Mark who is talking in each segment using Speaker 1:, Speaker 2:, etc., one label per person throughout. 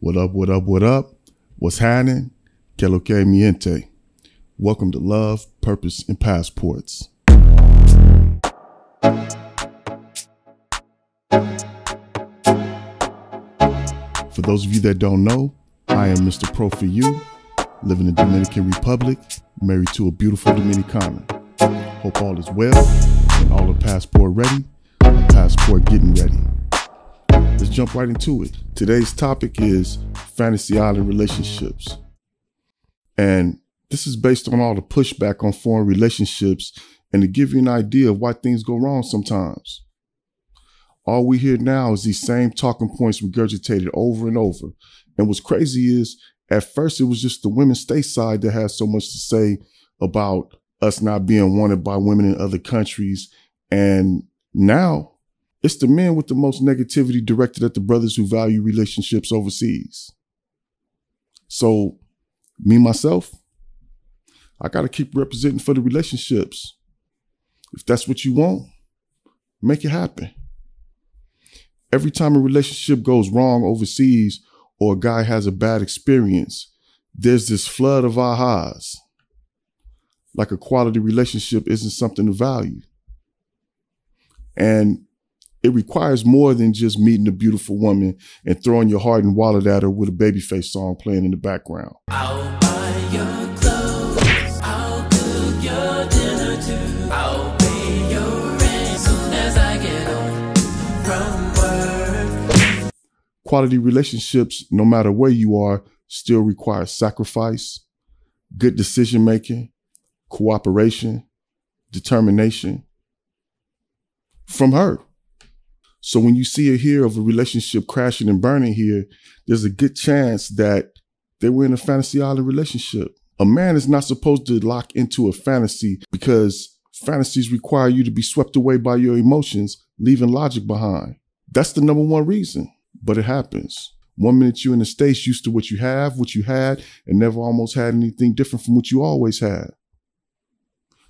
Speaker 1: What up, what up, what up? What's happening? Que lo que mi gente? Welcome to Love, Purpose, and Passports. For those of you that don't know, I am Mr. Pro for you, living in the Dominican Republic, married to a beautiful Dominicana. Hope all is well and all the passport ready, and passport getting ready. Let's jump right into it. Today's topic is Fantasy Island relationships. And this is based on all the pushback on foreign relationships and to give you an idea of why things go wrong sometimes. All we hear now is these same talking points regurgitated over and over. And what's crazy is, at first it was just the women's stateside that had so much to say about us not being wanted by women in other countries. And now it's the men with the most negativity directed at the brothers who value relationships overseas. So me, myself, I got to keep representing for the relationships. If that's what you want, make it happen. Every time a relationship goes wrong overseas or a guy has a bad experience, there's this flood of ahas. Like a quality relationship isn't something to value. And it requires more than just meeting a beautiful woman and throwing your heart and wallet at her with a Babyface song playing in the background. I'll buy your clothes, I'll cook your dinner too, I'll pay your rent soon as I get home from work. Quality relationships, no matter where you are, still require sacrifice, good decision making, cooperation, determination from her. So when you see or hear of a relationship crashing and burning here, there's a good chance that they were in a fantasy island relationship. A man is not supposed to lock into a fantasy because fantasies require you to be swept away by your emotions, leaving logic behind. That's the number one reason, but it happens. 1 minute you're in the States used to what you have, what you had, and never almost had anything different from what you always had.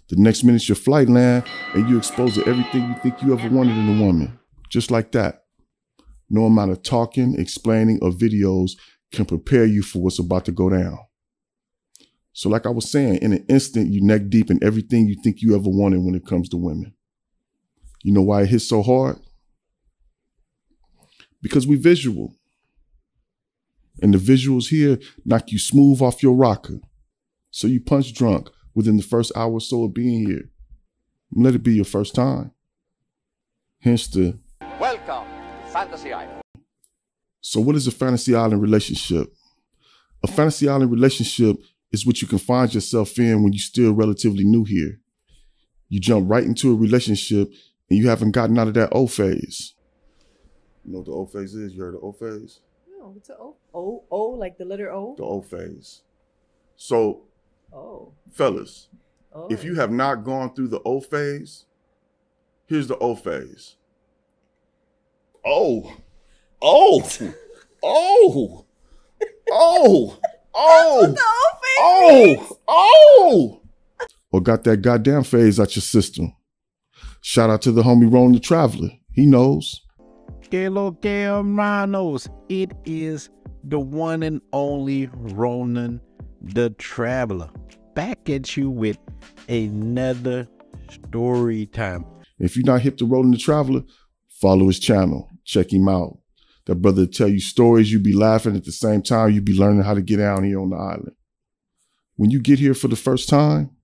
Speaker 1: The next minute's your flight land and you expose to everything you think you ever wanted in a woman. Just like that. No amount of talking, explaining, or videos can prepare you for what's about to go down. So like I was saying, in an instant, you neck deep in everything you think you ever wanted when it comes to women. You know why it hits so hard? Because we visual. And the visuals here knock you smooth off your rocker. So you punch drunk within the first hour or so of being here. Let it be your first time. Hence the
Speaker 2: welcome to Fantasy Island.
Speaker 1: So what is a Fantasy Island relationship? A Fantasy Island relationship is what you can find yourself in when you're still relatively new here. You jump right into a relationship and you haven't gotten out of that O phase. You know what the O phase is? You heard of O phase?
Speaker 3: No, what's the O? O, like the letter O?
Speaker 1: The O phase. So, fellas, if you have not gone through the O phase, here's the O phase. Oh. That's what the O phase is. Or got that goddamn phase out your system. Shout out to the homie Ronin The Traveler. He knows.
Speaker 4: Que lo que hermanos. It is the one and only Ronin The Traveler. Back at you with another story time.
Speaker 1: If you're not hip to Ronin The Traveler, follow his channel. Check him out. That brother will tell you stories. You be laughing at the same time. You be learning how to get down here on the island. When you get here for the first time,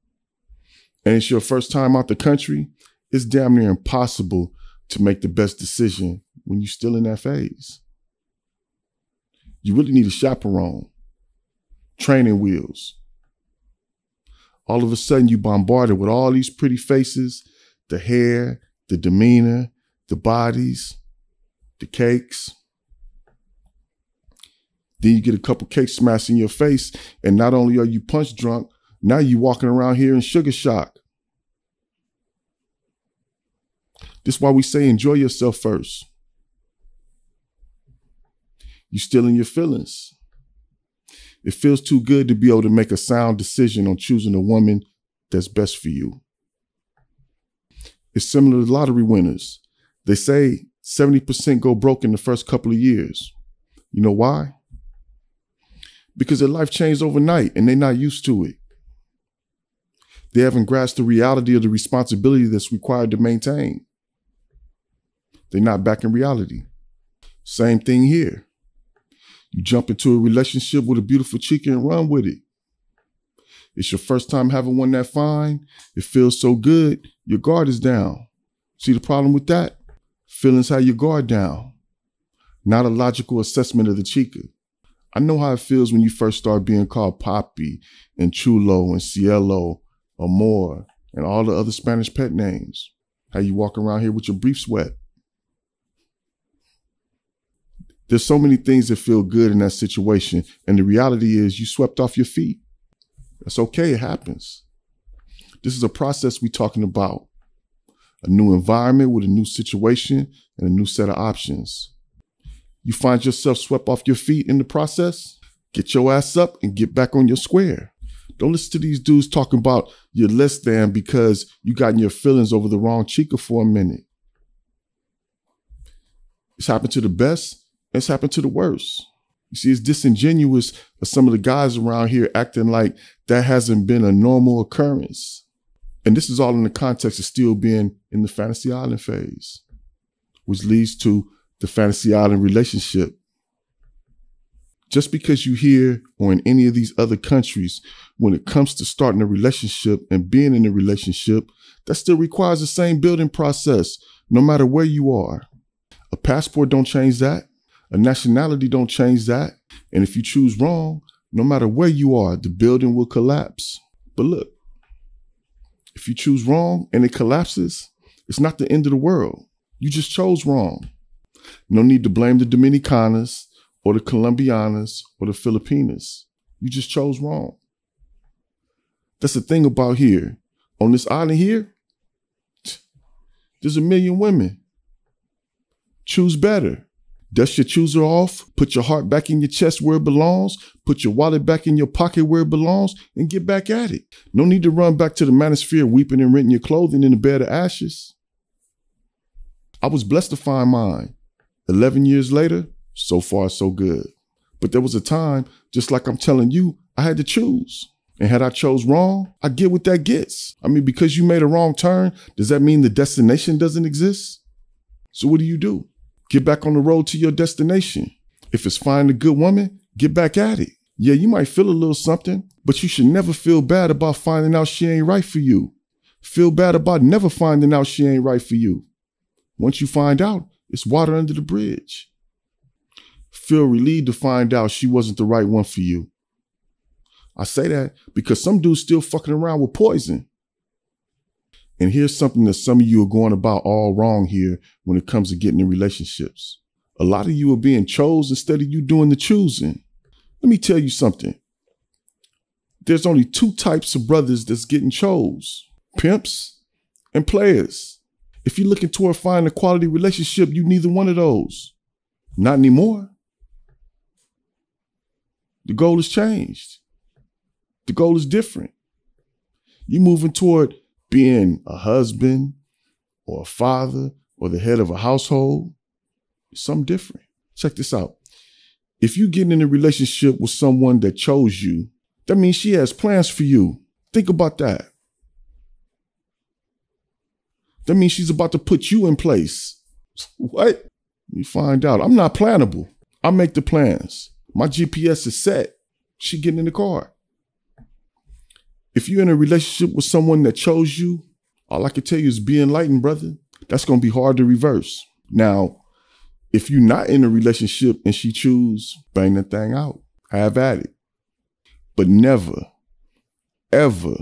Speaker 1: and it's your first time out the country, it's damn near impossible to make the best decision when you're still in that phase. You really need a chaperone, training wheels. All of a sudden, you bombarded with all these pretty faces, the hair, the demeanor, the bodies, the cakes. Then you get a couple cakes smashed in your face, and not only are you punch drunk, now you walking around here in sugar shock. This is why we say enjoy yourself first. You still in your feelings. It feels too good to be able to make a sound decision on choosing a woman that's best for you. It's similar to lottery winners. They say 70% go broke in the first couple of years. You know why? because their life changed overnight and they're not used to it. They haven't grasped the reality of the responsibility that's required to maintain. They're not back in reality. Same thing here. You jump into a relationship with a beautiful chica and run with it. It's your first time having one that fine. It feels so good, your guard is down. See the problem with that? Feelings have your guard down. Not a logical assessment of the chica. I know how it feels when you first start being called Papi and Chulo and Cielo, Amor, and all the other Spanish pet names. How you walk around here with your briefs wet. There's so many things that feel good in that situation, and the reality is you swept off your feet. That's okay, it happens. This is a process we're talking about. A new environment with a new situation and a new set of options. You find yourself swept off your feet in the process? Get your ass up and get back on your square. Don't listen to these dudes talking about you're less than because you got in your feelings over the wrong chica for a minute. It's happened to the best. It's happened to the worst. You see, it's disingenuous of some of the guys around here acting like that hasn't been a normal occurrence. And this is all in the context of still being in the Fantasy Island phase, which leads to the Fantasy Island relationship. Just because you here or in any of these other countries, when it comes to starting a relationship and being in a relationship, that still requires the same building process, no matter where you are. A passport don't change that. A nationality don't change that. And if you choose wrong, no matter where you are, the building will collapse. But look, if you choose wrong and it collapses, it's not the end of the world. You just chose wrong. No need to blame the Dominicanas or the Colombianas or the Filipinas. You just chose wrong. That's the thing about here. On this island here, there's a million women. Choose better. Dust your chooser off, put your heart back in your chest where it belongs, put your wallet back in your pocket where it belongs, and get back at it. No need to run back to the manosphere weeping and renting your clothing in a bed of ashes. I was blessed to find mine. 11 years later, so far so good. But there was a time, just like I'm telling you, I had to choose. And had I chose wrong, I get what that gets. I mean, because you made a wrong turn, does that mean the destination doesn't exist? So what do? Get back on the road to your destination. If it's find a good woman, get back at it. Yeah, you might feel a little something, but you should never feel bad about finding out she ain't right for you. Feel bad about never finding out she ain't right for you. Once you find out, it's water under the bridge. Feel relieved to find out she wasn't the right one for you. I say that because some dudes still fucking around with poison. And here's something that some of you are going about all wrong here when it comes to getting in relationships. A lot of you are being chose instead of you doing the choosing. Let me tell you something. There's only two types of brothers that's getting chose: pimps and players. If you're looking toward finding a quality relationship, you neither one of those. Not anymore. The goal has changed. The goal is different. You're moving toward being a husband or a father or the head of a household. It's something different. Check this out. If you're getting in a relationship with someone that chose you, that means she has plans for you. Think about that. That means she's about to put you in place. What? You find out. I'm not plannable. I make the plans. My GPS is set. She getting in the car. If you're in a relationship with someone that chose you, all I can tell you is be enlightened, brother. That's going to be hard to reverse. Now, if you're not in a relationship and she choose, bang that thing out. Have at it. But never, ever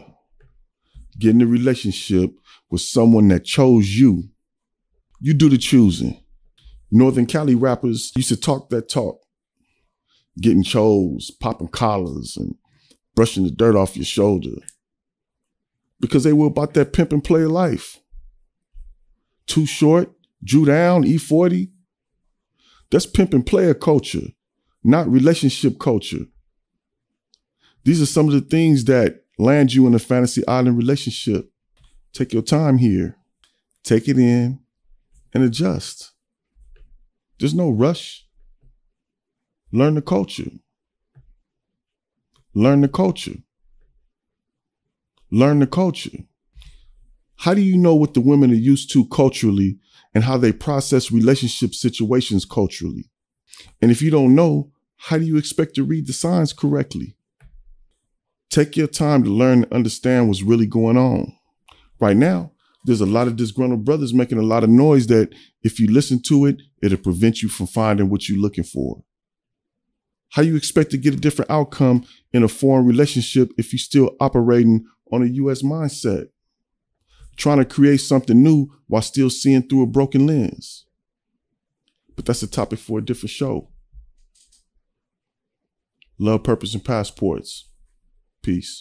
Speaker 1: get in a relationship with someone that chose you. You do the choosing. Northern Cali rappers used to talk that talk. Getting chose, popping collars, and brushing the dirt off your shoulder. Because they were about that pimp and player life. Too Short, Drew Down, E40. That's pimp and player culture, not relationship culture. These are some of the things that land you in a fantasy island relationship. Take your time here. Take it in and adjust. There's no rush. Learn the culture. Learn the culture. Learn the culture. How do you know what the women are used to culturally and how they process relationship situations culturally? And if you don't know, how do you expect to read the signs correctly? Take your time to learn and understand what's really going on. Right now, there's a lot of disgruntled brothers making a lot of noise that if you listen to it, it'll prevent you from finding what you're looking for. How you expect to get a different outcome in a foreign relationship if you're still operating on a U.S. mindset? Trying to create something new while still seeing through a broken lens. But that's a topic for a different show. Love, purpose, and passports. Peace.